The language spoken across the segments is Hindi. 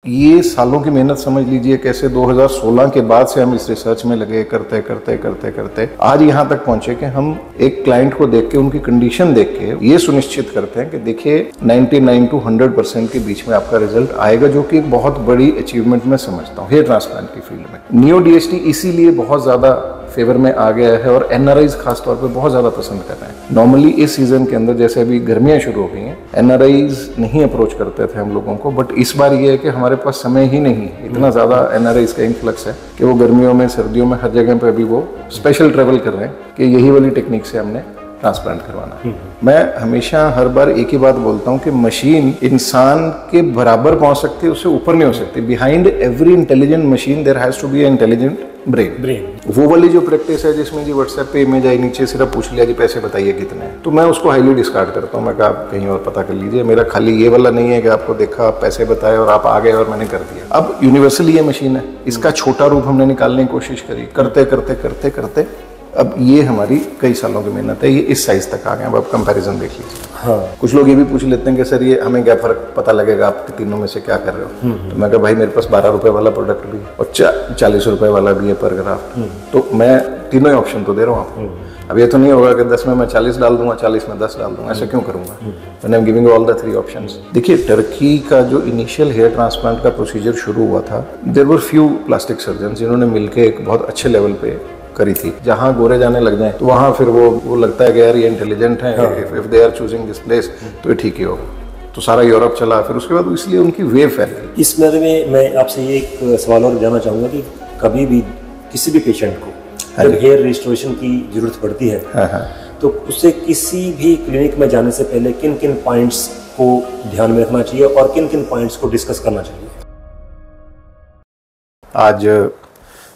ये सालों की मेहनत समझ लीजिए, कैसे 2016 के बाद से हम इस रिसर्च में लगे, करते करते करते करते आज यहाँ तक पहुंचे कि हम एक क्लाइंट को देख के, उनकी कंडीशन देख के ये सुनिश्चित करते हैं कि देखिए 99 to 100% के बीच में आपका रिजल्ट आएगा, जो कि एक बहुत बड़ी अचीवमेंट मैं समझता हूँ हेयर ट्रांसप्लांट की फील्ड में। नियो डीएचटी इसीलिए बहुत ज्यादा फेवर में आ गया है और एनआरआईज खास तौर पे बहुत ज्यादा पसंद कर रहे हैं। नॉर्मली इस सीजन के अंदर, जैसे अभी गर्मियां शुरू हो गई हैं, एनआरआईज नहीं अप्रोच करते थे हम लोगों को, बट इस बार ये है कि हमारे पास समय ही नहीं, इतना ज्यादा एनआरआईज का इन्फ्लक्स है कि वो गर्मियों में, सर्दियों में, हर जगह पे अभी वो स्पेशल ट्रेवल कर रहे हैं कि यही वाली टेक्निक से हमने ट्रांसप्लांट करवाना। मैं हमेशा हर बार एक ही बात बोलता हूँ कि मशीन इंसान के बराबर पहुंच सकती है, उससे ऊपर नहीं हो सकती। Behind every intelligent machine there has to be an intelligent brain. वो वाली जो प्रैक्टिस है जिसमें जी व्हाट्सएप पे इमेज आई, नीचे सिर्फ पूछ लिया जी पैसे बताइए कितने हैं, तो मैं उसको हाईली डिस्कार्ड करता हूँ। मैं कहा आप कहीं और पता कर लीजिए, मेरा खाली ये वाला नहीं है कि आपको देखा, आप पैसे बताए और आप आ गए और मैंने कर दिया। अब यूनिवर्सल ये मशीन है, इसका छोटा रूप हमने निकालने की कोशिश करी, करते करते करते करते अब ये हमारी कई सालों की मेहनत है, ये इस साइज तक आ गए। अब आप कंपैरिजन देख लीजिए। हाँ। कुछ लोग ये भी पूछ लेते हैं कि सर ये हमें क्या फर्क पता लगेगा, आप तीनों में से क्या कर रहे हो। तो मैं कहा भाई मेरे पास 12 रुपए वाला प्रोडक्ट भी और 40 रुपए वाला भी है पर ग्राफ्ट, तो मैं तीनों ही ऑप्शन तो दे रहा हूँ आपको। अब ये तो नहीं होगा कि 10 में मैं 40 डाल दूंगा, 40 में 10 डाल दूंगा, ऐसा क्यों करूंगा। मैंने I am giving all the 3 options. देखिए टर्की का जो इनिशियल हेयर ट्रांसप्लांट का प्रोसीजर शुरू हुआ था, there were few plastic surgeon जिन्होंने मिलकर एक बहुत अच्छे लेवल पे करी थी। जहाँ गोरे जाने लग जाए तो वहाँ फिर वो लगता है कि यार ये इंटेलिजेंट है, if they are choosing this place तो ये ठीक ही होगा। तो सारा यूरोप चला, फिर उसके बाद इसलिए उनकी वेव फैल गई। इस बारे में मैं आपसे ये एक सवाल और जानना चाहूँगा कि कभी भी किसी भी पेशेंट को जब हेयर रिस्टोरेशन की जरूरत पड़ती है, तो उससे किसी भी क्लिनिक में जाने से पहले किन किन पॉइंट्स को ध्यान में रखना चाहिए और किन किन पॉइंट्स को डिस्कस करना चाहिए? आज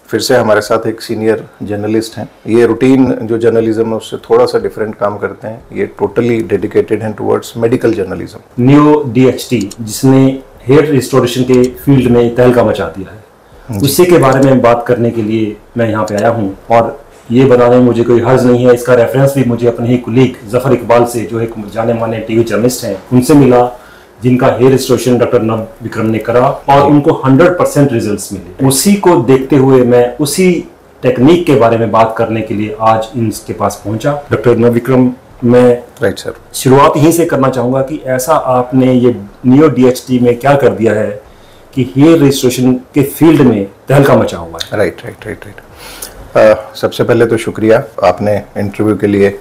फिर से हमारे साथ एक सीनियर जर्नलिस्ट हैं। ये रूटीन जो जर्नलिज्म है उससे थोड़ा सा डिफरेंट काम करते हैं। ये टोटली डेडिकेटेड हैं towards medical journalism. Neo DHT जिसने हेयर रिस्टोरेशन के फील्ड में तहलका मचा दिया है, उसी के बारे में बात करने के लिए मैं यहाँ पे आया हूँ। और ये बताने में मुझे कोई हर्ज नहीं है, इसका रेफरेंस भी मुझे अपने ही कुलीग जफर इकबाल से, जो एक जाने माने टीवी जर्नलिस्ट हैं, उनसे मिला, जिनका हेयर रिस्टोरेशन डॉक्टर नव विक्रम ने करा और उनको 100% रिजल्ट्स मिले। उसी को देखते हुए मैं उसी टेक्निक के बारे में बात करने के लिए आज इनके पास पहुंचा। डॉक्टर नव विक्रम, मैं राइट सर शुरुआत यहीं से करना चाहूंगा कि ऐसा आपने ये नियो डीएचटी में क्या कर दिया है कि हेयर रिस्टोरेशन के फील्ड में तहलका मचा हुआ है। राइट। सबसे पहले तो शुक्रिया, आपने इंटरव्यू के लिए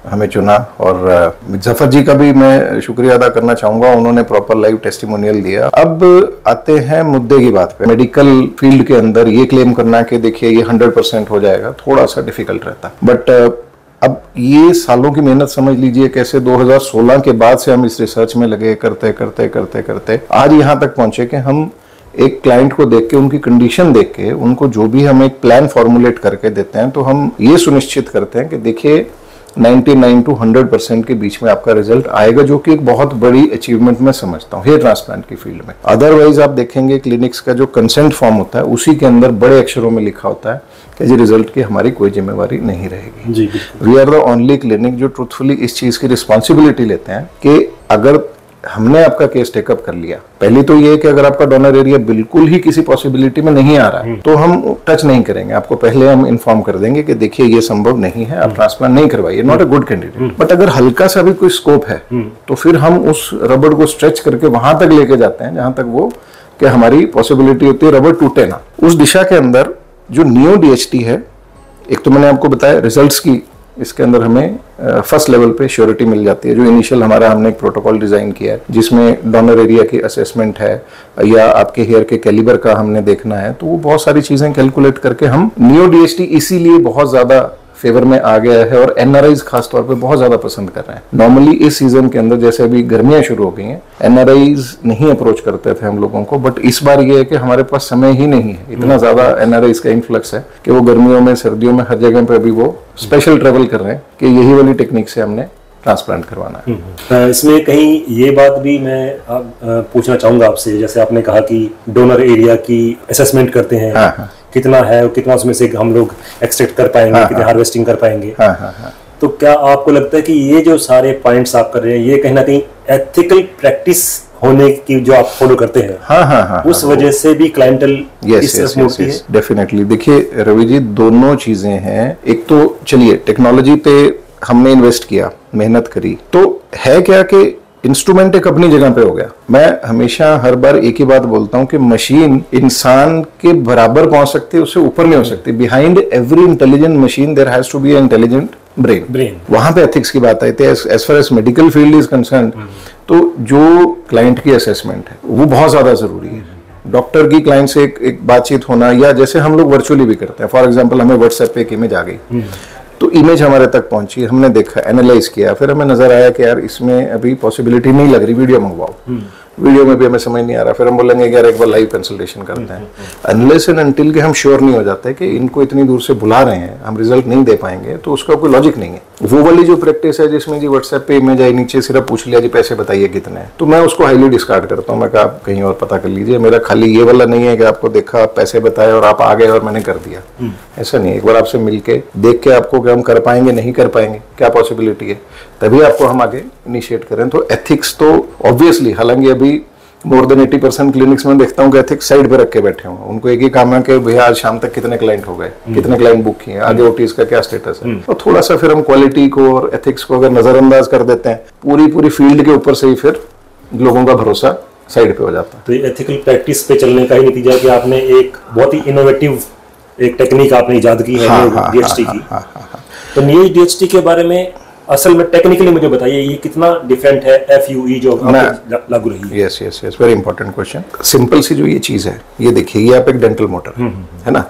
हमें चुना, और जफर जी का भी मैं शुक्रिया अदा करना चाहूंगा, उन्होंने प्रॉपर लाइव टेस्टिमोनियल दिया। अब आते हैं मुद्दे की बात पे। मेडिकल फील्ड के अंदर ये क्लेम करना कि देखिए ये 100% हो जाएगा, थोड़ा सा डिफिकल्ट रहता, बट अब ये सालों की मेहनत समझ लीजिए, कैसे 2016 के बाद से हम इस रिसर्च में लगे, करते करते करते करते आज यहाँ तक पहुंचे कि हम एक क्लाइंट को देख के, उनकी कंडीशन देख के, उनको जो भी हम एक प्लान फॉर्मुलेट करके देते हैं, तो हम ये सुनिश्चित करते हैं कि देखिए 99 to 100% के बीच में आपका रिजल्ट आएगा, जो कि एक बहुत बड़ी अचीवमेंट मैं समझता हूँ हेयर ट्रांसप्लांट की फील्ड में। अदरवाइज आप देखेंगे क्लिनिक्स का जो कंसेंट फॉर्म होता है, उसी के अंदर बड़े अक्षरों में लिखा होता है कि जी रिजल्ट की हमारी कोई जिम्मेवारी नहीं रहेगी। We are the only clinic जो ट्रूथफुली इस चीज की रिस्पॉन्सिबिलिटी लेते हैं कि अगर हमने आपका केस टेकअप कर लिया, पहले तो ये है कि अगर आपका डोनर एरिया बिल्कुल ही किसी पॉसिबिलिटी में नहीं आ रहा है तो हम टच नहीं करेंगे, आपको पहले हम इन्फॉर्म कर देंगे कि देखिए ये संभव नहीं है, आप ट्रांसप्लांट नहीं करवाइए, not a good candidate. But अगर हल्का सा भी कोई स्कोप है तो फिर हम उस रबड़ को स्ट्रेच करके वहां तक लेके जाते हैं जहां तक वो कि हमारी पॉसिबिलिटी होती है रबड़ टूटे ना। उस दिशा के अंदर जो नियो डीएचटी है, एक तो मैंने आपको बताया रिजल्ट्स की, इसके अंदर हमें फर्स्ट लेवल पे श्योरिटी मिल जाती है। जो इनिशियल हमने एक प्रोटोकॉल डिजाइन किया है जिसमें डोनर एरिया की असेसमेंट है या आपके हेयर के कैलिबर का हमने देखना है, तो वो बहुत सारी चीजें कैलकुलेट करके हम नियो डीएचटी इसीलिए बहुत ज्यादा फेवर में आ गया है और एनआरआईज खास तौर पे बहुत ज्यादा पसंद कर रहे हैं। नॉर्मली इस सीजन के अंदर, जैसे अभी गर्मियां शुरू हो गई हैं, एनआरआईज नहीं अप्रोच करते थे हम लोगों को, बट इस बार ये है कि हमारे पास समय ही नहीं है, इतना ज्यादा एनआरआईज का इन्फ्लक्स है कि वो गर्मियों में, सर्दियों में, हर जगह पे अभी वो स्पेशल ट्रेवल कर रहे हैं कि यही वाली टेक्निक से हमने ट्रांसप्लांट करवाना है। इसमें कहीं ये बात भी मैं पूछना चाहूंगा आपसे, जैसे आपने कहा कि डोनर एरिया की असेसमेंट करते हैं, कितना है और कितना उसमें से हम लोग एक्सट्रैक्ट कर पाएंगे, कितने हार्वेस्टिंग कर पाएंगे। तो क्या आपको लगता है कि ये जो सारे पॉइंट्स आप कर रहे हैं, ये कहीं ना कहीं एथिकल प्रैक्टिस होने की जो आप फॉलो करते हैं, हाँ, उस वजह से भी क्लाइंटल इस तरफ मुड़ती है। डेफिनेटली। देखिए रवि जी, दोनों चीजें हैं। एक तो चलिए टेक्नोलॉजी पे हमने इन्वेस्ट किया, मेहनत करी, तो है क्या कि इंस्ट्रूमेंट एक अपनी जगह पे हो गया। मैं हमेशा हर बार एक ही बात बोलता हूं कि मशीन इंसान के बराबर पहुंच सकती है, उससे ऊपर नहीं हो सकती। Behind every intelligent machine there has to be an intelligent brain. वहां पे एथिक्स की बात आई थी। As far as medical field is concerned, तो जो क्लाइंट की असेसमेंट है वो बहुत ज्यादा जरूरी है। डॉक्टर की क्लाइंट से एक बातचीत होना, या जैसे हम लोग वर्चुअली भी करते हैं। फॉर एग्जाम्पल, हमें व्हाट्सएप पे एक इमेज आ गई, तो इमेज हमारे तक पहुंची, हमने देखा, एनालाइज किया, फिर हमें नजर आया कि यार इसमें अभी पॉसिबिलिटी नहीं लग रही, वीडियो मंगवाओ। वीडियो में भी हमें समझ नहीं आ रहा, फिर हम बोलेंगे यार एक बार लाइव कंसल्टेशन करते हैं। अनलेस एंड अनटिल के हम श्योर नहीं हो जाते कि इनको इतनी दूर से बुला रहे हैं, हम रिजल्ट नहीं दे पाएंगे, तो उसका कोई लॉजिक नहीं है। वो वाली जो प्रैक्टिस है जिसमें जी व्हाट्सएप पे इमेज आई, नीचे सिर्फ पूछ लिया जी पैसे बताइए कितने हैं, तो मैं उसको हाईली डिस्कार्ड करता हूँ। मैं कहा आप कहीं और पता कर लीजिए, मेरा खाली ये वाला नहीं है कि आपको देखा, पैसे बताए और आप आ गए और मैंने कर दिया। ऐसा नहीं है। एक बार आपसे मिलके देख के आपको कि हम कर पाएंगे नहीं कर पाएंगे, क्या पॉसिबिलिटी है, तभी आपको हम आगे इनिशिएट करें। तो एथिक्स तो ऑब्वियसली, हालांकि अभी मोर देन 80% क्लिनिक्स में देखता हूँ कि एथिक्स साइड पे रख के बैठे हों। उनको एक ही काम है कि भैया आज शाम तक कितने क्लाइंट हो गए, कितने क्लाइंट बुक किए, आगे ओटीज का क्या स्टेटस है। तो थोड़ा सा फिर हम क्वालिटी को और एथिक्स को अगर नजरअंदाज कर देते हैं, पूरी फील्ड के ऊपर से ही फिर लोगों का भरोसा साइड पे हो जाता है। तो एथिकल प्रैक्टिस पे चलने का ही नतीजा है कि आपने एक बहुत ही इनोवेटिव एक टेक्निक आपने इजाद की है, डीएचटी की। तो ये डीएचटी के बारे में असल में टेक्निकली मुझे बताइए, ये कितना डिफरेंट है एफयूई जो लागू रही है? Yes, very important question. Simple सी जो ये चीज है, ये देखिए, ये आप एक डेंटल मोटर है ना।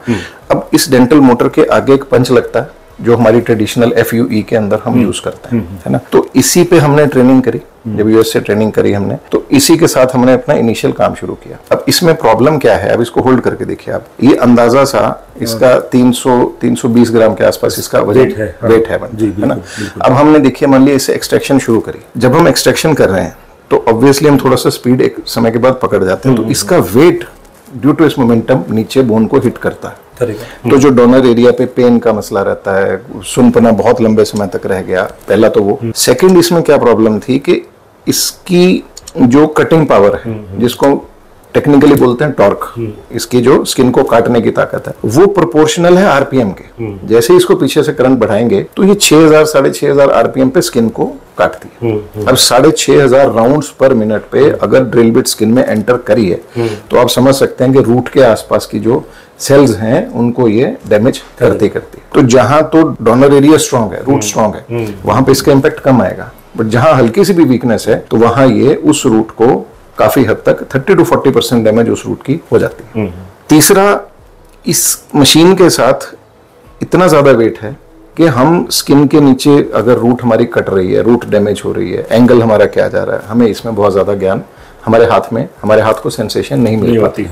अब इस डेंटल मोटर के आगे एक पंच लगता है जो हमारी ट्रेडिशनल एफयूई के अंदर हम यूज करते हैं, है ना। तो इसी पे हमने ट्रेनिंग करी, जब यूएस से ट्रेनिंग करी हमने, तो इसी के साथ हमने अपना इनिशियल काम शुरू किया। अब इसमें प्रॉब्लम क्या है, अब इसको होल्ड करके देखिए आप, ये अंदाजा सा इसका 300-320 ग्राम के आसपास इसका वेट है ना। अब हमने देखिए, मान लिया इसे एक्सट्रैक्शन शुरू करी। जब हम एक्सट्रैक्शन कर रहे हैं तो ऑब्वियसली हम थोड़ा सा स्पीड एक समय के बाद पकड़ जाते हैं, तो इसका वेट ड्यू टू इस मोमेंटम नीचे बोन को हिट करता है। तो जो डोनर एरिया पे पेन का मसला रहता है, सुनपना बहुत लंबे समय तक रह गया, पहला तो वो। सेकंड, इसमें क्या प्रॉब्लम थी कि इसकी जो कटिंग पावर है, जिसको टेक्निकली बोलते हैं टॉर्क, इसकी जो स्किन को काटने की ताकत है, वो प्रोपोर्शनल है आरपीएम के। जैसे इसको पीछे से करंट बढ़ाएंगे तो ये 6000-6500 आरपीएम पे स्किन को काटती है। अब 6500 राउंड्स पर मिनट पे अगर ड्रिल बिट स्किन में एंटर करी है, तो आप समझ सकते हैं कि रूट के आसपास की जो सेल्स हैं उनको ये डैमेज करती। तो जहां तो डोनर एरिया स्ट्रांग है, रूट स्ट्रांग है, वहां पे इसका इम्पैक्ट कम आएगा। बट जहां हल्की सी भी वीकनेस है, तो वहां ये उस रूट को काफी हद तक 30-40% डैमेज उस रूट की हो जाती है। तीसरा, इस मशीन के साथ इतना ज्यादा वेट है कि हम स्किन के नीचे अगर रूट हमारी कट रही है, रूट डैमेज हो रही है, एंगल हमारा क्या जा रहा है, हमें इसमें बहुत ज्यादा ज्ञान, हमारे हाथ को सेंसेशन नहीं मिल पाती।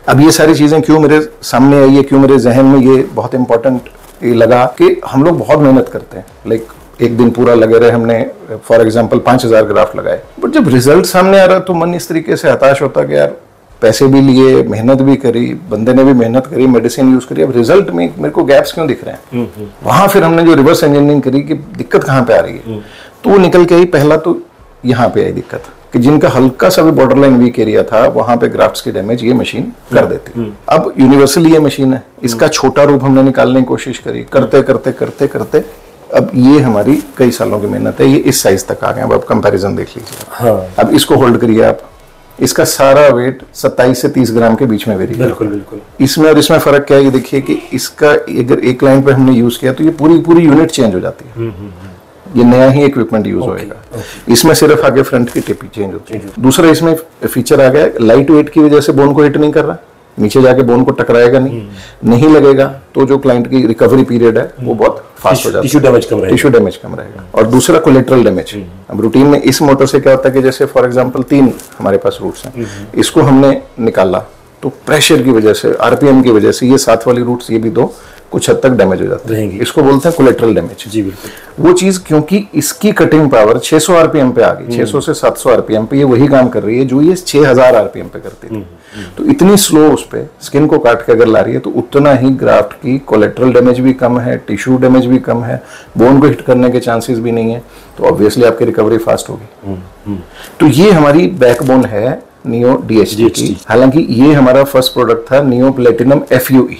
अब ये सारी चीजें क्यों मेरे सामने आई है, क्यों मेरे जहन में ये बहुत इंपॉर्टेंट लगा कि हम लोग बहुत मेहनत करते हैं, लाइक एक दिन पूरा लगे रहे हमने, फॉर एग्जांपल 5000 ग्राफ लगाए, बट जब रिजल्ट सामने आ रहा तो मन इस तरीके से हताश होता कि यार पैसे भी लिए, मेहनत भी करी, बंदे ने भी मेहनत करी, मेडिसिन यूज करी, अब रिजल्ट में मेरे को गैप्स क्यों दिख रहे हैं। वहां फिर हमने जो रिवर्स इंजीनियरिंग करी कि दिक्कत कहाँ पे आ रही है, तो वो निकल के आई। पहला तो यहाँ पे आई दिक्कत कि जिनका हल्का सा भी बॉर्डर लाइन वीक एरिया था, वहां पे ग्राफ्ट्स की डैमेज ये मशीन कर देती। अब यूनिवर्सली ये मशीन है, इसका छोटा रूप हमने निकालने की कोशिश करी, करते अब ये हमारी कई सालों की मेहनत है, ये इस साइज तक आ गए। अब आप कंपैरिजन देख लीजिए। हाँ। अब इसको होल्ड करिए आप, इसका सारा वेट 27 से 30 ग्राम के बीच में वेरी करता है। बिल्कुल। इसमें और इसमें फर्क क्या है, ये देखिए कि इसका अगर एक लाइन पे हमने यूज किया तो ये पूरी यूनिट चेंज हो जाती है। ये नया ही इक्विपमेंट यूज होएगा। इसमें सिर्फ आगे फ्रंट की टिप चेंज होती है। दूसरा इसमें फीचर आ गया, लाइट वेट की वजह से बोन को हिट नहीं कर रहा, नीचे जाके बोन को टकराएगा नहीं लगेगा, तो जो क्लाइंट की रिकवरी पीरियड है वो बहुत फास्ट हो जाता है, टिश्यू डैमेज कम रहेगा। और दूसरा कोलेटरल डैमेज। अब रूटीन में इस मोटर से क्या होता है कि जैसे फॉर एग्जांपल 3 हमारे पास रूट्स हैं, इसको हमने निकाला, तो प्रेशर की वजह से, आरपीएम की वजह से ये साथ वाली रूट्स ये भी दो कुछ हद तक डैमेज हो जाते हैं। इसको बोलते हैं कोलेटरल डैमेज। जी बिल्कुल। वो चीज क्योंकि इसकी कटिंग पावर 600 आरपीएम पे आ गई, 600 से 700 आरपीएम पे ये वही काम कर रही है जो ये 6000 आरपीएम पे करती थी। तो इतनी स्लो उस पे स्किन को काट के अगर ला रही है तो उतना ही ग्राफ्ट की कोलेटरल डैमेज भी कम है, टिश्यू डैमेज भी कम है, बोन को हिट करने के चांसेस भी नहीं है, तो ऑब्वियसली आपकी रिकवरी फास्ट होगी। तो ये हमारी बैकबोन है नियो डीएचटी की। हालांकि ये हमारा फर्स्ट प्रोडक्ट था नियो प्लेटिनम FUE।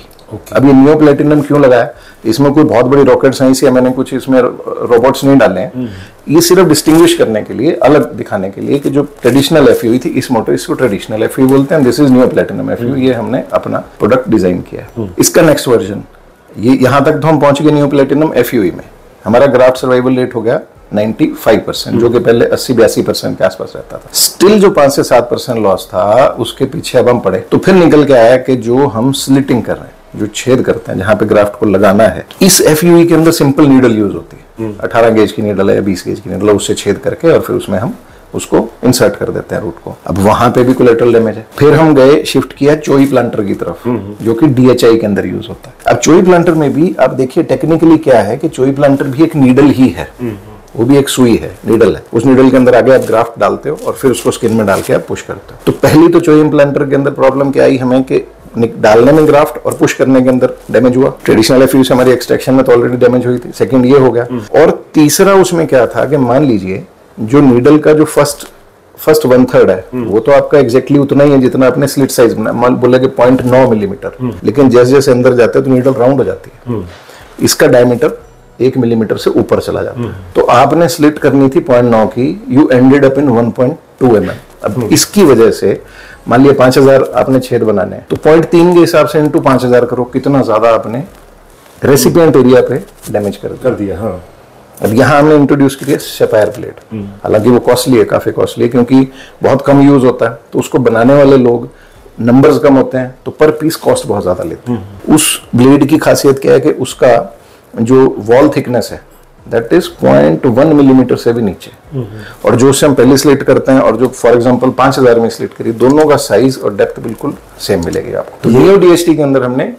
अब ये नियो प्लेटिनम क्यों लगाया, इसमें कोई बहुत बड़ी रॉकेट साइंस या मैंने कुछ इसमें रोबोट्स नहीं डाले हैं, ये सिर्फ डिस्टिंग्विश करने के लिए, अलग दिखाने के लिए कि जो ट्रेडिशनल FUE थी इस मोटर, इसको ट्रेडिशनल FUE बोलते हैं, this is neo platinum FUE, ये हमने अपना प्रोडक्ट डिजाइन किया है। इसका नेक्स्ट वर्जन ये यहाँ तक तो हम पहुंच गए नियो प्लेटिनम FUE में, हमारा ग्राफ्ट सर्वाइवल रेट हो गया 95%, जो कि पहले 80-82% के आसपास रहता था। स्टिल जो 5 से 7% लॉस था उसके पीछे अब हम पड़े, तो फिर निकल के आया कि जो हम स्लिटिंग कर रहे हैं, जो छेद करते हैं जहां पे ग्राफ्ट को लगाना है, इस FUE के अंदर सिंपल नीडल यूज होती है, 18 गेज की नीडल है या 20 गेज की नीडल है, उससे छेद करके और फिर उसमें हम उसको इंसर्ट कर देते हैं रूट को। अब वहां पे भी कोलेटरल डैमेज है। फिर हम गए शिफ्ट किया चोई प्लांटर की तरफ, जो कि DHI के अंदर यूज होता है। अब चोई प्लांटर में भी आप देखिए टेक्निकली क्या है कि चोई प्लांटर भी एक नीडल ही है, वो भी एक सुई है, नीडल है। उस नीडल के अंदर आगे आप ग्राफ्ट डालते हो और फिर उसको स्किन में डाल के आप पुश करते हो। तो पहली तो चोई इम्प्लांटर के अंदर प्रॉब्लम क्या आई हमें कि डालने में ग्राफ्ट और पुश करने के अंदर डैमेज हुआ। ट्रेडिशनल FUE से हमारी एक्सट्रैक्शन में तो ऑलरेडी डैमेज हुई थी, सेकंड ये हो गया। और तीसरा उसमें क्या था कि मान लीजिए जो नीडल का जो फर्स्ट 1/3 है वो तो आपका एग्जैक्टली उतना ही है जितना आपने स्लिट साइज बना, मान बोले कि 0.9 मिलीमीटर, लेकिन जैसे जैसे अंदर जाते हैं तो नीडल राउंड हो जाती है, इसका डायमीटर 1 मिलीमीटर से ऊपर चला जाता है। तो आपने स्लिट करनी थी 0.9 की, you ended up in 1.2 mm। अब इसकी वजह से मान लिया 5000 आपने छेद बनाने हैं, तो 0.3 के हिसाब से इंटू 5000 करो, कितना ज्यादा आपने रेसिपिएंट एरिया पे डैमेज कर दिया। हाँ। अब यहाँ हमने इंट्रोड्यूस किया सफायर प्लेट, हालांकि वो कॉस्टली है, काफी कॉस्टली है, क्योंकि बहुत कम यूज होता है, तो उसको बनाने वाले लोग नंबर्स कम होते हैं, तो पर पीस कॉस्ट बहुत ज्यादा लेते हैं। उस ब्लेड की खासियत क्या है कि उसका जो वॉल थिकनेस है दैट इज 0.1 मिलीमीटर से भी नीचे, और जो उससे हम पहले स्लिट करते हैं और जो फॉर एग्जांपल 5000 में स्लिट करी, दोनों का साइज और डेप्थ बिल्कुल सेम मिलेगी आपको। तो नियो डीएचटी के अंदर हमने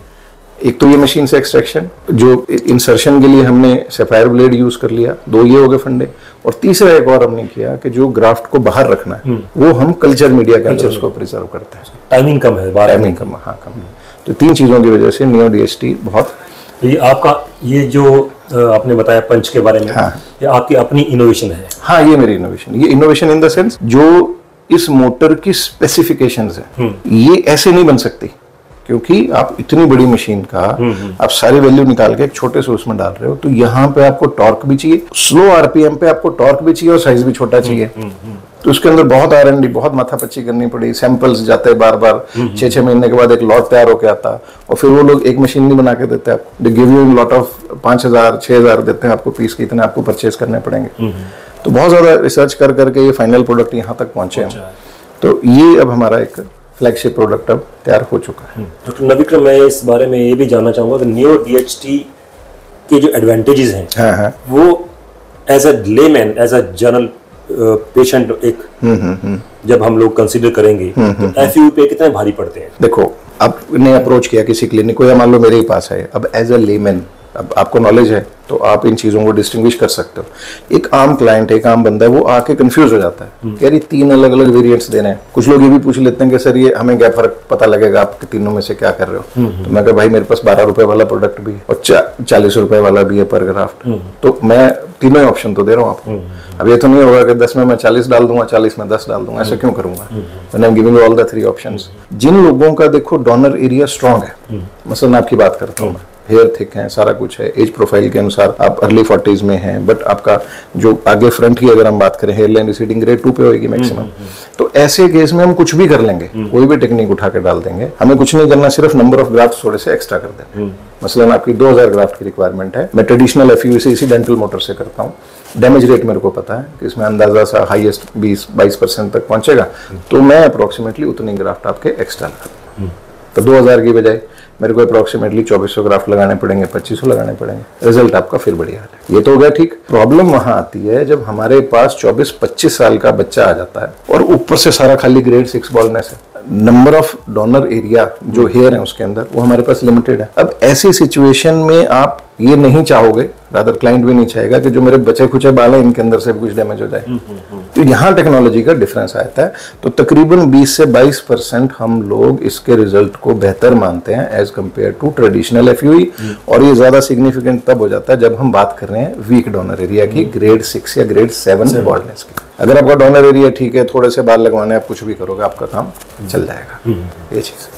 एक तो ये मशीन से एक्सट्रैक्शन, जो इंसर्शन के लिए हमने सफायर ब्लेड यूज कर लिया, 2 ये हो गए फंडे, और तीसरा एक और हमने किया कि जो ग्राफ्ट को बाहर रखना है वो हम कल्चर मीडिया के अंदर उसको प्रिजर्व करते हैं। टाइमिंग कम है, टाइमिंग कम, हाँ कम। तो 3 चीजों की वजह से नियो डीएचटी बहुत। ये आपका ये जो आपने बताया पंच के बारे में, हाँ, ये आपकी अपनी इनोवेशन है? हाँ, ये मेरी इनोवेशन, ये इनोवेशन इन द सेंस जो इस मोटर की स्पेसिफिकेशंस है, ये ऐसे नहीं बन सकती, क्योंकि आप इतनी बड़ी मशीन का आप सारी वैल्यू निकाल के एक छोटे से उसमें डाल रहे हो, तो यहाँ पे आपको टॉर्क भी चाहिए, स्लो आरपीएम पे आपको टॉर्क भी चाहिए और साइज भी छोटा चाहिए। तो उसके अंदर बहुत R&D, बहुत माथापच्ची करनी पड़ी, सैंपल्स जाते बार बार, 6-6 महीने के बाद एक लॉट तैयार होकर आता, और फिर वो लोग एक मशीन नहीं बना के देते आपको, they give you lot of 5000-6000 देते हैं आपको पीस के, इतने आपको परचेज करने पड़ेंगे। तो बहुत ज्यादा रिसर्च कर करके ये फाइनल प्रोडक्ट यहाँ तक पहुंचे हम। तो ये अब हमारा एक फ्लैगशिप प्रोडक्ट अब तैयार हो चुका है। डॉक्टर नविक्रम, मैं इस बारे में ये भी जानना चाहूंगा कि नियो डीएचटी के जो एडवांटेजेस हैं, हाँ, वो as a layman, as a general patient एक जब हम लोग कंसीडर करेंगे तो FUE पे कितने भारी पड़ते हैं? देखो, आपने अप्रोच किया किसी क्लिनिक को या मान लो मेरे ही पास है, अब एज अ लेमैन अब आपको नॉलेज है तो आप इन चीजों को डिस्टिंग्विश कर सकते हो। एक आम क्लाइंट है, एक आम बंदा है, वो आके कंफ्यूज हो जाता है कि यार 3 अलग अलग वेरिएंट्स देने हैं। कुछ लोग ये भी पूछ लेते हैं कि सर ये हमें क्या फर्क पता लगेगा, आप तीनों में से क्या कर रहे हो? तो मैं कहा भाई मेरे पास 12 रुपए वाला प्रोडक्ट भी और 40 रुपए वाला भी है पर ग्राफ्ट, तो मैं तीनों ऑप्शन तो दे रहा हूँ आपको। अब ये तो नहीं होगा कि 10 में मैं 40 डाल दूंगा, 40 में 10 डाल दूंगा, ऐसा क्यों करूंगा? I am giving all the 3 options. जिन लोगों का देखो डोनर एरिया स्ट्रॉन्ग है, मसलन आपकी बात करता हूँ, हेयर थिक है, सारा कुछ है, एज प्रोफाइल के अनुसार आप अर्ली 40s में हैं, बट आपका जो आगे फ्रंट की अगर हम बात करें, हेयर लाइन रिसीडिंग ग्रेड 2 पे होगी मैक्सिमम, तो ऐसे केस में हम कुछ भी कर लेंगे, कोई भी टेक्निक उठा के डाल देंगे, हमें कुछ नहीं करना, सिर्फ नंबर ऑफ ग्राफ्ट थोड़े से एक्स्ट्रा कर देंगे। मसलन आपकी 2000 ग्राफ्ट की रिक्वायरमेंट है, मैं ट्रेडिशनल FUE से इसी डेंटल मोटर से करता हूँ, डैमेज रेट मेरे को पता है कि इसमें अंदाजा सा हाईएस्ट 20-22% तक पहुंचेगा, तो मैं अप्रोक्सीमेटली उतनी ग्राफ्ट आपके एक्स्ट्रा लगाता हूँ। तो 2000 की बजाय मेरे को अप्रोक्सीमेटली 2400 ग्राफ्ट लगाने पड़ेंगे, 2500 लगाने पड़ेंगे, रिजल्ट आपका फिर बढ़िया है। ये तो हो गया ठीक। प्रॉब्लम वहां आती है जब हमारे पास 24-25 साल का बच्चा आ जाता है और ऊपर से सारा खाली ग्रेड 6 बॉलनेस है। नंबर ऑफ डोनर एरिया जो हेयर है उसके अंदर वो हमारे पास लिमिटेड है। अब ऐसी सिचुएशन में आप ये नहीं चाहोगे, रादर क्लाइंट भी नहीं चाहेगा कि जो मेरे बचे खुचे बाल हैं इनके अंदर से कुछ डैमेज हो जाए। तो यहाँ टेक्नोलॉजी का डिफरेंस आता है। तो तकरीबन 20 से 22% हम लोग इसके रिजल्ट को बेहतर मानते हैं as compared to traditional FUE। और ये ज्यादा सिग्निफिकेंट तब हो जाता है जब हम बात कर रहे हैं वीक डोनर एरिया की, ग्रेड 6 या ग्रेड 7 बॉल्डनेस की। अगर आपका डोनर एरिया ठीक है, थोड़े से बाल लगवाने, आप कुछ भी करोगे आपका काम चल जाएगा। ये चीज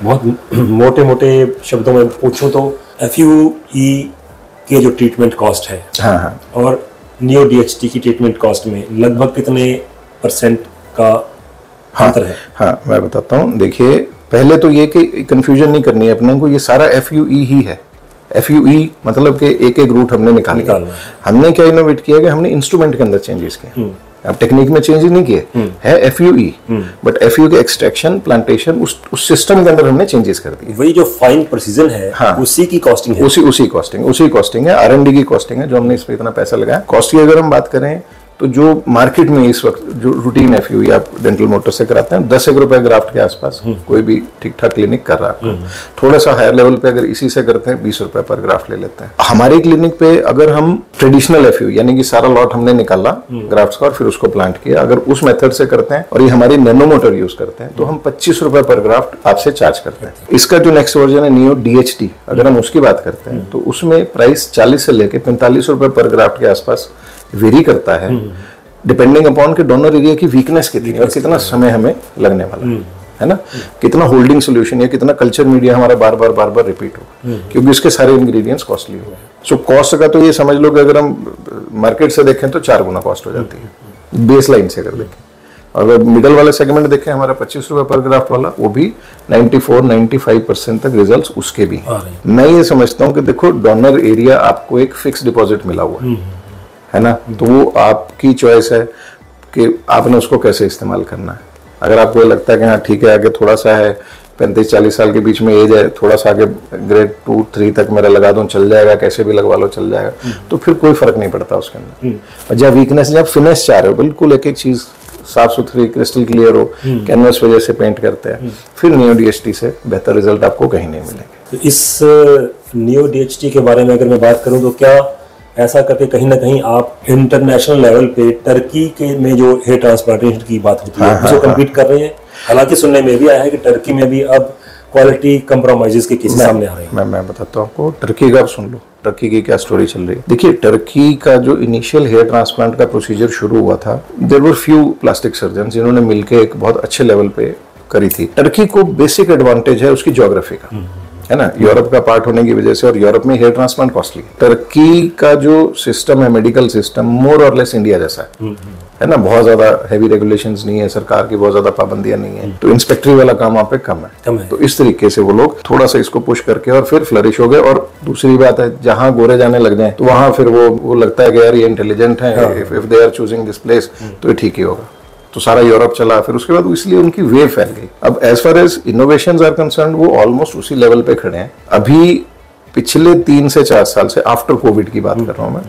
बहुत मोटे मोटे शब्दों में पूछूं तो FUE के जो ट्रीटमेंट कॉस्ट है, हाँ, और नियो DHT की ट्रीटमेंट कॉस्ट में लगभग कितने % का अंतर है? हाँ, मैं बताता हूँ। देखिए, पहले तो ये कि कंफ्यूजन नहीं करनी है अपने को, ये सारा FUE ही है। FUE मतलब कि एक एक रूट हमने निकाला। हमने क्या इनोवेट किया कि हमने इंस्ट्रूमेंट के अंदर चेंजेस किए। अब टेक्निक में चेंज नहीं किए, है FUE, बट FUE के एक्सट्रैक्शन, प्लांटेशन, उस सिस्टम के अंदर हमने चेंजेस कर दिए। वही जो फाइन प्रिसीजन है, हाँ, उसी की कॉस्टिंग है। उसी कॉस्टिंग है, R&D की कॉस्टिंग है जो हमने इस पे इतना पैसा लगाया। कॉस्ट की अगर हम बात करें तो जो मार्केट में इस वक्त जो रूटीन FUE आप डेंटल मोटर से कराते हैं 10 रुपए ग्राफ्ट के आसपास कोई भी ठीक ठाक क्लिनिक कर रहा है। थोड़ा सा हायर लेवल पे अगर इसी से करते हैं 20 रुपए पर ग्राफ्ट ले लेते हैं। हमारी क्लिनिक पे अगर हम ट्रेडिशनल FUE यानी कि सारा लॉट हमने निकाला ग्राफ्ट्स का और फिर उसको प्लांट किया, अगर उस मेथड से करते हैं और ये हमारी नैनो मोटर यूज करते हैं तो हम 25 रुपए पर ग्राफ्ट आपसे चार्ज करते हैं। इसका जो नेक्स्ट वर्जन है नियो DHT, अगर हम उसकी बात करते हैं तो उसमें प्राइस 40 से लेके 45 रुपए पर ग्राफ्ट के आसपास वेरी करता है, डिपेंडिंग अपॉन के डोनर एरिया की वीकनेस कितनी है और कितना समय हमें लगने वाला है ना, कितना होल्डिंग सोल्यूशन या कितना कल्चर मीडिया हमारा बार बार रिपीट हो, क्योंकि इसके सारे इंग्रेडिएंट्स कॉस्टली हो। सो कॉस्ट का तो ये समझ लो कि अगर हम मार्केट से देखें तो 4 गुना कॉस्ट हो जाती है बेस लाइन से अगर देखें। अगर मिडल वाला सेगमेंट देखें हमारा 25 रुपए पर ग्राफ्ट वाला, वो भी 94-95% तक रिजल्ट्स उसके भी। मैं ये समझता हूँ कि देखो डोनर एरिया आपको एक फिक्स डिपॉजिट मिला हुआ है ना, तो वो आपकी चॉइस है कि आपने उसको कैसे इस्तेमाल करना है। अगर आपको लगता है कि हाँ ठीक है, आगे थोड़ा सा है 35-40 साल के बीच में एज है, थोड़ा सा आगे ग्रेड 2-3 तक मेरा लगा दूं चल जाएगा, कैसे भी लगवा लो चल जाएगा, तो फिर कोई फर्क नहीं पड़ता उसके अंदर। और जब वीकनेस, जब फिनिश चाह रहे हो बिल्कुल एक एक चीज साफ सुथरी क्रिस्टल क्लियर हो, कैनवस वजह से पेंट करते हैं, फिर नियो DHT से बेहतर रिजल्ट आपको कहीं नहीं मिलेंगे। तो इस नियो DHT के बारे में अगर मैं बात करूं तो क्या ऐसा करके कहीं ना कहीं आप इंटरनेशनल लेवल पे टर्की के में जो हेयर ट्रांसप्लांटेशन की बात होती है उसको कम्पीट कर रहे हैं? हालांकि सुनने में भी आया है कि टर्की में भी अब क्वालिटी कंप्रोमाइजेस के केसेस सामने आ रहे हैं। मैं बताता हूँ आपको, टर्की का सुन लो, टर्की की क्या स्टोरी चल रही है। देखिए, टर्की का जो इनिशियल हेयर ट्रांसप्लांट का प्रोसीजर शुरू हुआ था, there were few plastic surgeon जिन्होंने मिलकर एक बहुत अच्छे लेवल पे करी थी। टर्की को बेसिक एडवांटेज है उसकी ज्योग्राफी का, है ना, यूरोप का पार्ट होने की वजह से, और यूरोप में हेयर ट्रांसप्लांट कॉस्टली है। टर्की का जो सिस्टम है मेडिकल सिस्टम मोर और लेस इंडिया जैसा है ना, बहुत ज्यादा हैवी रेगुलेशंस नहीं है, सरकार की बहुत ज्यादा पाबंदियां नहीं है, तो इंस्पेक्टरी वाला काम वहाँ पे कम है। तो इस तरीके से वो लोग थोड़ा सा इसको पुश करके और फिर फ्लरिश हो गए। और दूसरी बात है, जहाँ गोरे जाने लग जाए तो वहां फिर वो लगता है कि यार ये इंटेलिजेंट है, if they are choosing this place तो ये ठीक ही होगा, तो सारा यूरोप चला। फिर उसके बाद इसलिए उनकी वेव फैल गई। अब as far as innovations are concerned वो ऑलमोस्ट उसी लेवल पे खड़े हैं अभी। पिछले 3 से 4 साल से, आफ्टर कोविड की बात कर रहा हूं मैं,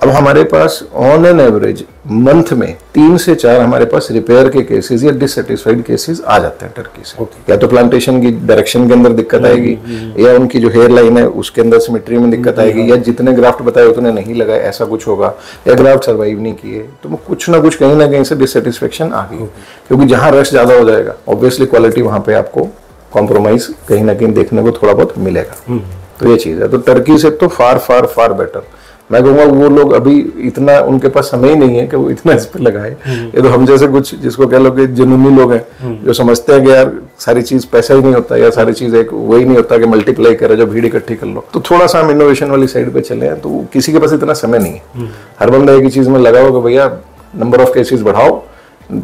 अब हमारे pass on an average month में 3 से 4 हमारे पास रिपेयर के केसेस या डिससेटिस्फाइड केसेस आ जाते हैं टर्की से। या तो प्लांटेशन की डायरेक्शन के अंदर दिक्कत आएगी, या उनकी जो हेयर लाइन है उसके अंदर सिमेट्री में दिक्कत आएगी, या जितने ग्राफ्ट बताए उतने नहीं लगाए ऐसा कुछ होगा, या ग्राफ्ट सर्वाइव नहीं किए, तो कुछ ना कुछ कहीं ना कहीं से डिससेटिस्फेक्शन आ गई। क्योंकि जहां रश ज्यादा हो जाएगा ऑब्वियसली क्वालिटी वहां पे आपको कॉम्प्रोमाइज कहीं ना कहीं देखने को थोड़ा बहुत मिलेगा। तो ये चीज है। तो टर्की से तो फार बेटर। मैं कहूँगा वो लोग अभी इतना उनके पास समय ही नहीं है कि वो इतना इस पे लगाए। ये तो हम जैसे कुछ जिसको कह लो कि जुनूनी लोग हैं जो समझते हैं कि यार सारी चीज पैसा ही नहीं होता, या सारी चीज एक वही नहीं होता कि मल्टीप्लाई करे जो भीड़ इकट्ठी कर लो। तो थोड़ा सा हम इनोवेशन वाली साइड पे चले हैं, तो किसी के पास इतना समय नहीं है। हर बंदा एक ही चीज में लगाओ कि भैया नंबर ऑफ केसेस बढ़ाओ,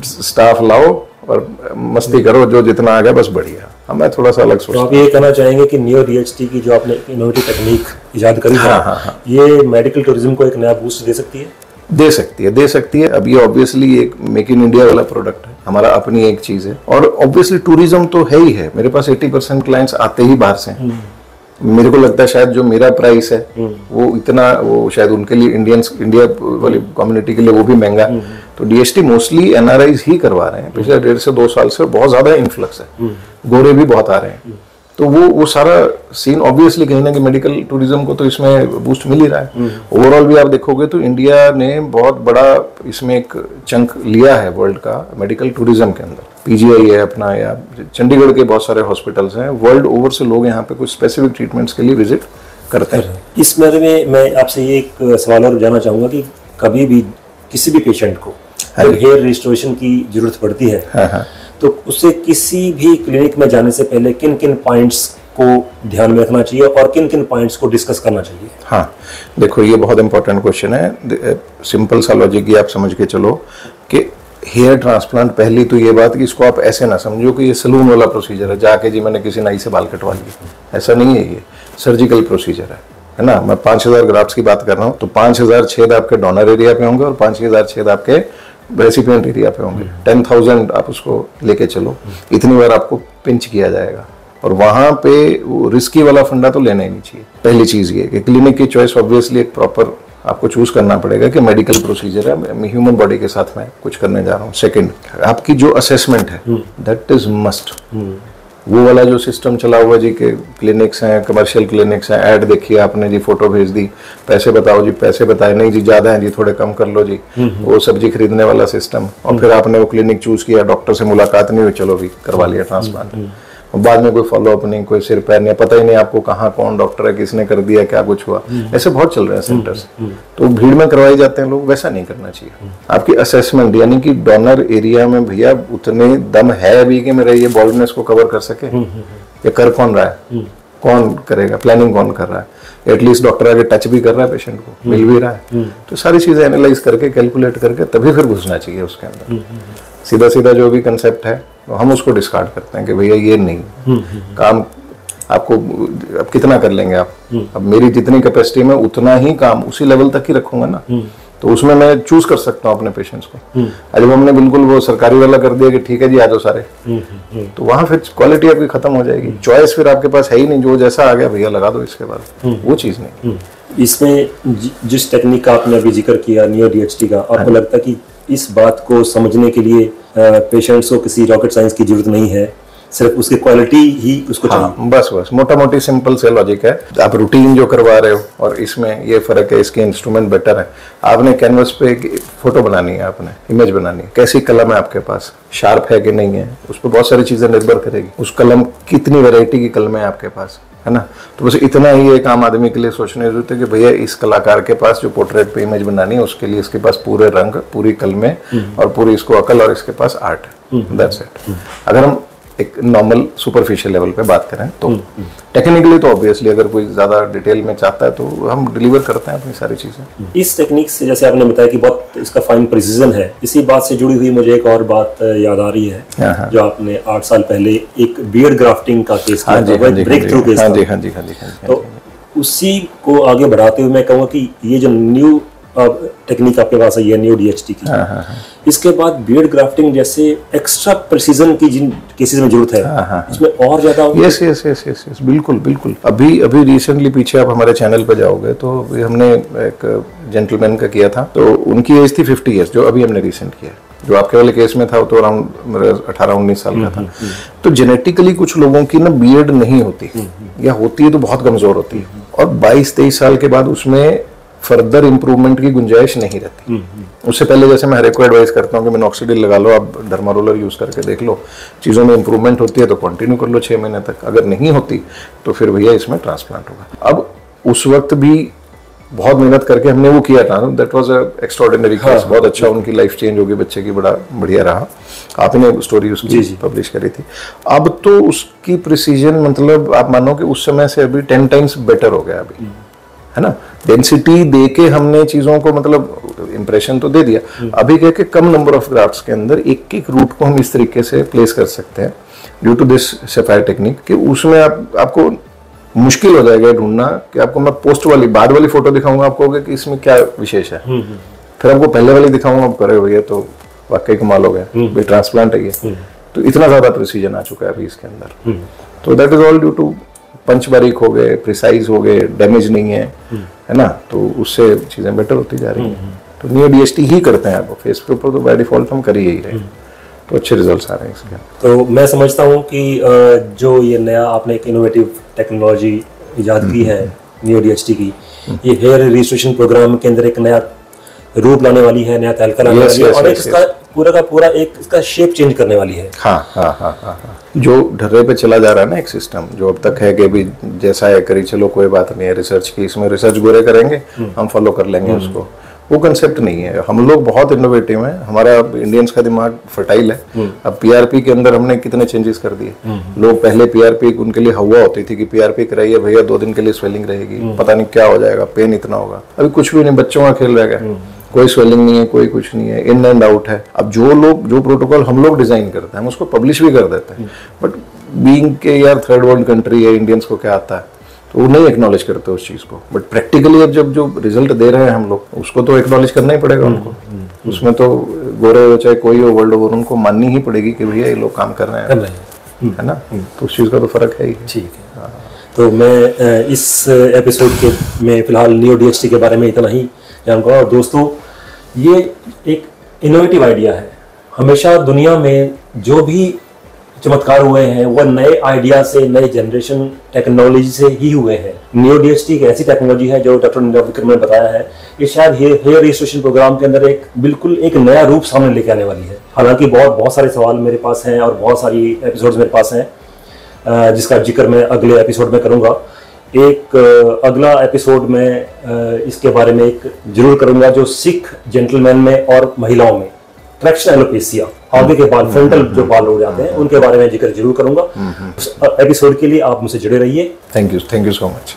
स्टाफ लाओ और मस्ती करो, जो जितना आ गया बस बढ़िया। मैं थोड़ा सा अलग सोचता हूं। तो आप ये कहना चाहेंगे कि नियो DHT की जो आपने इनोवेटिव टेक्निक इजाद करी है, ये मेडिकल टूरिज्म को एक नया बूस्ट दे सकती है? दे सकती है। अब ये ऑब्वियसली एक मेक इन इंडिया वाला प्रोडक्ट है, हमारा अपनी एक चीज है। और ऑब्वियसली टूरिज्म तो है ही है। मेरे पास 80% क्लाइंट्स आते ही बाहर से हैं। मेरे को लगता है शायद जो मेरा प्राइस है वो इतना, वो शायद उनके लिए इंडिया वाली कम्युनिटी के लिए वो भी महंगा है। तो डीएसटी मोस्टली एनआरआईज ही करवा रहे हैं पिछले 1.5 से 2 साल से, बहुत ज्यादा इन्फ्लक्स है, गोरे भी बहुत आ रहे हैं। तो वो सारा सीन ऑब्वियसली कहीं ना कहीं मेडिकल टूरिज्म को तो इसमें बूस्ट मिल ही रहा है। ओवरऑल भी आप देखोगे तो इंडिया ने बहुत बड़ा इसमें एक चंक लिया है वर्ल्ड का मेडिकल टूरिज्म के अंदर। पीजीआई है अपना, या चंडीगढ़ के बहुत सारे हॉस्पिटल्स हैं, वर्ल्ड ओवर से लोग यहाँ पे कुछ स्पेसिफिक ट्रीटमेंट्स के लिए विजिट करते हैं। इस बारे में मैं आपसे ये एक सवाल और जानना चाहूँगा कि कभी भी किसी भी पेशेंट को जब हेयर रिस्टोरेशन की जरूरत पड़ती है, तो उससे किसी भी क्लिनिक में जाने से पहले किन किन पॉइंट्स को ध्यान में रखना चाहिए और किन किन पॉइंट्स को डिस्कस करना चाहिए? हाँ, देखो ये बहुत इंपॉर्टेंट क्वेश्चन है। सिंपल सा लॉजिक ये आप समझ के चलो कि हेयर ट्रांसप्लांट, पहली तो ये बात कि इसको आप ऐसे ना समझो कि ये सलून वाला प्रोसीजर है, जाके जी मैंने किसी नाई से बाल कटवा लिए, ऐसा नहीं है। ये सर्जिकल प्रोसीजर है ना। मैं 5000 ग्राफ्ट्स की बात कर रहा हूँ, तो 5000 छेद आपके डोनर एरिया पे होंगे और 5000 छेद आपके रेसिपिएंट एरिया पे होंगे। 10,000 आप उसको लेके चलो, इतनी बार आपको पिंच किया जाएगा, और वहां पे रिस्की वाला फंडा तो लेना ही नहीं चाहिए। पहली चीज ये कि क्लिनिक की चॉइस ऑब्वियसली एक प्रॉपर आपको चूज करना पड़ेगा कि मेडिकल प्रोसीजर है, मैं ह्यूमन बॉडी के साथ मैं कुछ करने जा रहा हूँ। सेकंड, आपकी जो असेसमेंट है दैट इज मस्ट। वो वाला जो सिस्टम चला हुआ जी के क्लिनिक्स हैं, कमर्शियल क्लिनिक्स हैं, ऐड देखिए आपने जी, फोटो भेज दी, पैसे बताओ जी, पैसे बताए नहीं जी, ज्यादा है जी, थोड़े कम कर लो जी, वो सब्जी खरीदने वाला सिस्टम। और फिर आपने वो क्लिनिक चूज किया, डॉक्टर से मुलाकात नहीं हुई, चलो भी करवा लिया ट्रांसप्लांट, और बाद में कोई फॉलोअप नहीं, कोई सिर पैर नहीं, पता ही नहीं आपको कहाँ कौन डॉक्टर है, किसने कर दिया, क्या कुछ हुआ। ऐसे बहुत चल रहे हैं सेंटर्स, तो भीड़ में करवाए जाते हैं लोग। वैसा नहीं करना चाहिए। आपकी असेसमेंट यानी कि डोनर एरिया में भैया उतने दम है अभी कि मेरे ये बॉल्डनेस को कवर कर सके, ये कर कौन रहा है, कौन करेगा, प्लानिंग कौन कर रहा है, एटलीस्ट डॉक्टर आगे टच भी कर रहा है पेशेंट को, मिल भी रहा है। तो सारी चीजें एनालाइज करके, कैलकुलेट करके तभी फिर घुसना चाहिए उसके अंदर। सीधा सीधा जो भी कंसेप्ट है तो हम उसको डिस्कार्ड करते हैं कि भैया ये नहीं काम, आपको अब कितना कर लेंगे आप, अब मेरी जितनी कैपेसिटी में उतना ही काम उसी लेवल तक ही रखूंगा ना, तो उसमें मैं चूज कर सकता हूँ अपने पेशेंट्स को। जब हमने बिल्कुल वो सरकारी वाला कर दिया कि ठीक है जी आ जाओ सारे, तो वहां फिर क्वालिटी आपकी खत्म हो जाएगी। चॉइस फिर आपके पास है ही नहीं, जो जैसा आ गया भैया लगा दो, इसके बाद वो चीज नहीं। इसमें जिस टेक्निक का आपने अभी जिक्र किया, नियो डीएचटी का, आपको लगता है कि इस बात को समझने के लिए पेशेंट्स को किसी रॉकेट साइंस की जरूरत नहीं है, सिर्फ उसकी क्वालिटी ही उसको चाहिए? बस मोटा मोटी सिंपल से लॉजिक है। आप रूटीन जो करवा रहे हो और इसमें ये फर्क है, इसके इंस्ट्रूमेंट बेटर है। आपने कैनवस पे एक फोटो बनानी है, आपने इमेज बनानी है, कैसी कलम है आपके पास, शार्प है कि नहीं है, उस पर बहुत सारी चीजें निर्भर करेगी। उस कलम कितनी वैरायटी की कलम है आपके पास, है ना। तो बस इतना ही एक आम आदमी के लिए सोचने की जरूरत है कि भैया इस कलाकार के पास जो पोर्ट्रेट पे इमेज बनानी है उसके लिए इसके पास पूरे रंग, पूरी कलमें और पूरी इसको अकल, और इसके पास आर्ट है। That's it. अगर हम एक नॉर्मल सुपरफिशियल लेवल पे बात करें तो टेक्निकली तो ऑब्वियसली अगर कोई ज्यादा डिटेल में चाहता है तो हम डिलीवर करते हैं अपनी सारी चीजें। इस टेक्निक से जैसे आपने बताया कि बहुत इसका फाइन प्रिसीजन है, इसी बात से जुड़ी हुई मुझे एक और बात याद आ रही है, जो आपने 8 साल पहले एक बियर्ड ग्राफ्टिंग का केस किया था, ब्रेक थ्रू केस था। तो उसी को आगे बढ़ाते हुए मैं कहूँगा कि ये जो न्यू टेक्निक आपके पास है, ये न्यू डीएचटी की, इसके बाद बियर्ड ग्राफ्टिंग जैसे एक्स्ट्रा प्रिसीजन की जिन केसेस में जरूरत है, इसमें और ज्यादा यस बिल्कुल। अभी रिसेंटली पीछे आप हमारे चैनल पे जाओगे तो हमने एक जेंटलमैन का किया था, तो उनकी एज थी 50 ईयर्स, जो अभी हमने रिसेंट किया। जो आपके वाले केस में था तो अराउंड 18-19 साल का था। तो जेनेटिकली कुछ लोगों की ना बियर्ड नहीं होती, या होती है तो बहुत कमजोर होती है, और 22-23 साल के बाद उसमें फर्दर इंप्रूवमेंट की गुंजाइश नहीं रहती। उससे पहले जैसे मैं हर एक को एडवाइस करता हूँ कि मिनॉक्सिडिल लगा लो, आप डर्मा रोलर यूज करके देख लो, चीजों में इंप्रूवमेंट होती है तो कंटिन्यू कर लो 6 महीने तक, अगर नहीं होती तो फिर भैया इसमें ट्रांसप्लांट होगा। अब उस वक्त भी बहुत मेहनत करके हमने वो किया था, that was a extraordinary case, बहुत अच्छा, उनकी लाइफ चेंज हो गई, बच्चे की बड़ा बढ़िया रहा। आपने स्टोरी उसकी पब्लिश करी थी। अब तो उसकी प्रिसीजन मतलब आप मानो कि उस समय से अभी 10 टाइम्स बेटर हो गया अभी, है ना। डेंसिटी दे के हमने चीजों को मतलब इंप्रेशन तो दे दिया, अभी कह के कम नंबर ऑफ ग्राफ्ट्स के अंदर एक एक रूट को हम इस तरीके से प्लेस कर सकते हैं due to this sapphire technique, कि उसमें आपको मुश्किल हो जाएगा ढूंढना कि आपको मैं पोस्ट वाली बाद वाली फोटो दिखाऊंगा, आपको होगा कि इसमें क्या विशेष है, फिर आपको पहले वाली दिखाऊंगा, आप करे भैया तो वाकई कमाल हो गया, भाई ट्रांसप्लांट है ये। तो इतना ज्यादा प्रिसीजन आ चुका है अभी इसके अंदर। तो that is all due to पंच बारीक हो गए, प्रिसाइज हो गए, डैमेज नहीं है ना, तो उससे चीजें बेटर होती जा रही हैं। तो नियो डीएसटी ही करते हैं अब, फेस के ऊपर तो बाय डिफॉल्ट हम कर ही रहे हैं, तो अच्छे रिजल्ट्स आ रहे हैं इसके। तो मैं समझता हूँ कि जो ये नया आपने एक इनोवेटिव टेक्नोलॉजी इजाद की है नियो डीएसटी की, ये हेयर रजिस्ट्रेशन प्रोग्राम के अंदर एक नया रूप लाने वाली है, नया तहलका लाने वाली है, और एक इसका पूरा का पूरा एक इसका शेप चेंज करने वाली है। हाँ। जो ढर्रे पे चला जा रहा है ना एक सिस्टम, जो अब तक है कि भी जैसा है करी चलो, कोई बात नहीं है, रिसर्च की इसमें रिसर्च गोरे करेंगे, हम फॉलो कर लेंगे उसको, वो कंसेप्ट नहीं है। हम लोग बहुत इनोवेटिव हैं, हमारा इंडियंस का दिमाग फर्टाइल है। अब पीआरपी के अंदर हमने कितने चेंजेस कर दिए। लोग पहले पीआरपी उनके लिए हवा होती थी कि पीआरपी कराइए भैया, 2 दिन के लिए स्वेलिंग रहेगी, पता नहीं क्या हो जाएगा, पेन इतना होगा। अभी कुछ भी नहीं, बच्चों का खेल रह गया, कोई स्वेलिंग नहीं है, कोई कुछ नहीं है, इन एंड आउट है। अब जो प्रोटोकॉल हम लोग डिजाइन करते हैं हम उसको पब्लिश भी कर देते हैं, बट बीइंग के यार थर्ड वर्ल्ड कंट्री है, इंडियंस को क्या आता है, तो वो नहीं एक्नॉलेज करते उस चीज़ को। बट प्रैक्टिकली अब जब जो रिजल्ट दे रहे हैं हम लोग, उसको तो एक्नॉलेज करना ही पड़ेगा उनको। उसमें तो गोरे हो चाहे कोई हो वर्ल्ड ओवर, उनको माननी ही पड़ेगी कि भैया ये लोग काम कर रहे हैं, है ना। तो उस चीज़ का तो फर्क है ही। ठीक है। तो मैं इस एपिसोड के में फिलहाल नियो डीएसटी के बारे में इतना ही जानूंगा। और दोस्तों, ये एक इनोवेटिव आइडिया है। हमेशा दुनिया में जो भी चमत्कार हुए हैं वो नए आइडिया से, नए जनरेशन टेक्नोलॉजी से ही हुए हैं। नियो डीएसटी एक ऐसी टेक्नोलॉजी है जो डॉक्टर विक्रम ने बताया है, ये शायद हेयर रजिस्ट्रेशन प्रोग्राम के अंदर बिल्कुल एक नया रूप सामने लेके आने वाली है। हालांकि बहुत सारे सवाल मेरे पास हैं और बहुत सारी एपिसोड्स मेरे पास हैं, जिसका जिक्र मैं अगले एपिसोड में करूंगा। एक अगला एपिसोड में इसके बारे में एक जरूर करूंगा जो सिख जेंटलमैन में और महिलाओं में ट्रैक्शन एलोपेसिया, आगे के बाल, फ्रंटल जो बाल हो जाते हैं, उनके बारे में जिक्र जरूर करूंगा। उस एपिसोड के लिए आप मुझसे जुड़े रहिए। Thank you so much.